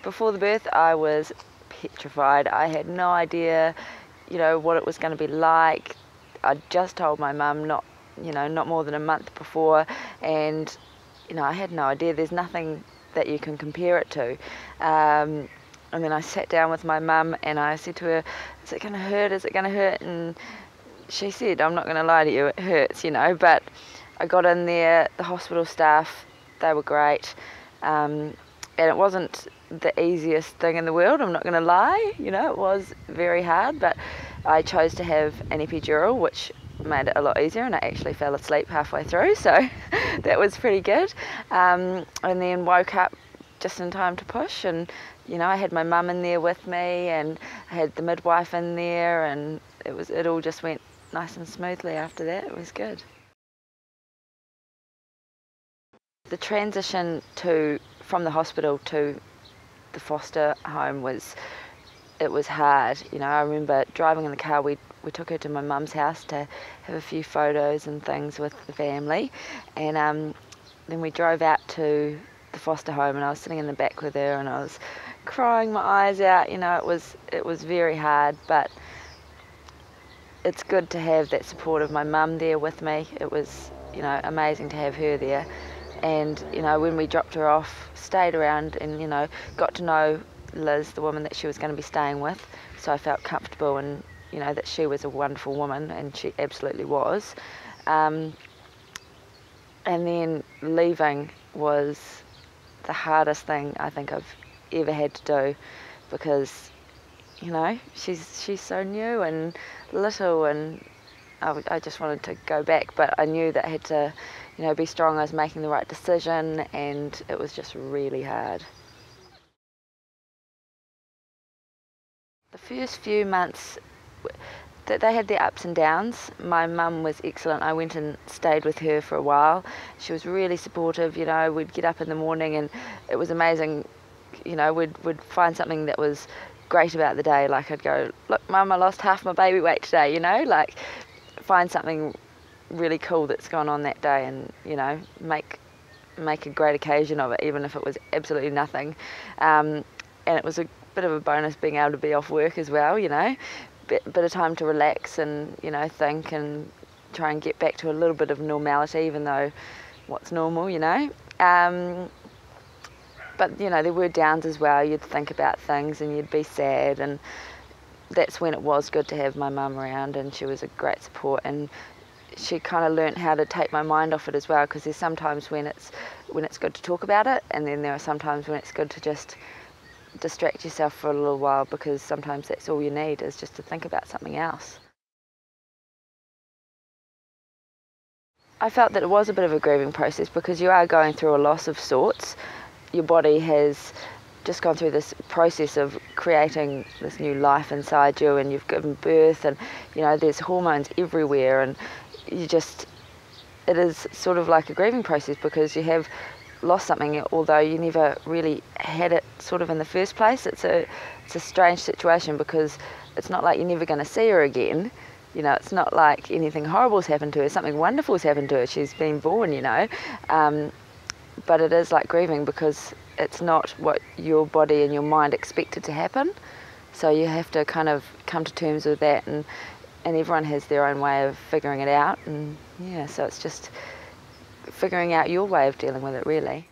Before the birth, I was petrified. I had no idea, what it was going to be like. I just told my mum not more than a month before, and I had no idea. There's nothing that you can compare it to. And then I sat down with my mum and I said to her, "Is it going to hurt? Is it going to hurt?" And she said, "I'm not going to lie to you, it hurts, But I got in there, the hospital staff, they were great. And it wasn't the easiest thing in the world, I'm not going to lie. It was very hard, but I chose to have an epidural, which made it a lot easier, and I actually fell asleep halfway through, so that was pretty good. And then woke up just in time to push, and I had my mum in there with me, and I had the midwife in there, and it all just went nice and smoothly after that. It was good. The transition from the hospital to the foster home was hard. I remember driving in the car. We took her to my mum's house to have a few photos and things with the family, and then we drove out to the foster home, and I was sitting in the back with her, and I was crying my eyes out. It was very hard, but it's good to have that support of my mum there with me. It was amazing to have her there. And when we dropped her off, stayed around and got to know Liz, the woman that she was going to be staying with, so I felt comfortable, and that she was a wonderful woman, and she absolutely was. And then leaving was the hardest thing I think I've ever had to do, because she's so new and little, and I just wanted to go back, but I knew that I had to be strong. I was making the right decision, and it was just really hard. The first few months, they had their ups and downs. My mum was excellent. I went and stayed with her for a while. She was really supportive. We'd get up in the morning, and it was amazing. We'd find something that was great about the day. Like I'd go, "Look, Mum, I lost half my baby weight today." Like find something really cool that's gone on that day, and make a great occasion of it, even if it was absolutely nothing. And it was a bit of a bonus being able to be off work as well. Bit of time to relax and think and try and get back to a little bit of normality, even though what's normal. But there were downs as well. You'd think about things and you'd be sad, and that's when it was good to have my mum around, and she was a great support, and she kind of learnt how to take my mind off it as well, because there's sometimes when it's good to talk about it, and then there are sometimes when it's good to just distract yourself for a little while, because sometimes that's all you need, is just to think about something else. I felt that it was a bit of a grieving process, because you are going through a loss of sorts. Your body has just gone through this process of creating this new life inside you, and you've given birth, and there's hormones everywhere, and it is sort of like a grieving process, because you have lost something, although you never really had it sort of in the first place. It's a strange situation, because it's not like you're never going to see her again. It's not like anything horrible's happened to her. Something wonderful's happened to her. She's been born, but it is like grieving, because it's not what your body and your mind expected to happen. So you have to kind of come to terms with that, and everyone has their own way of figuring it out, and so it's just figuring out your way of dealing with it, really.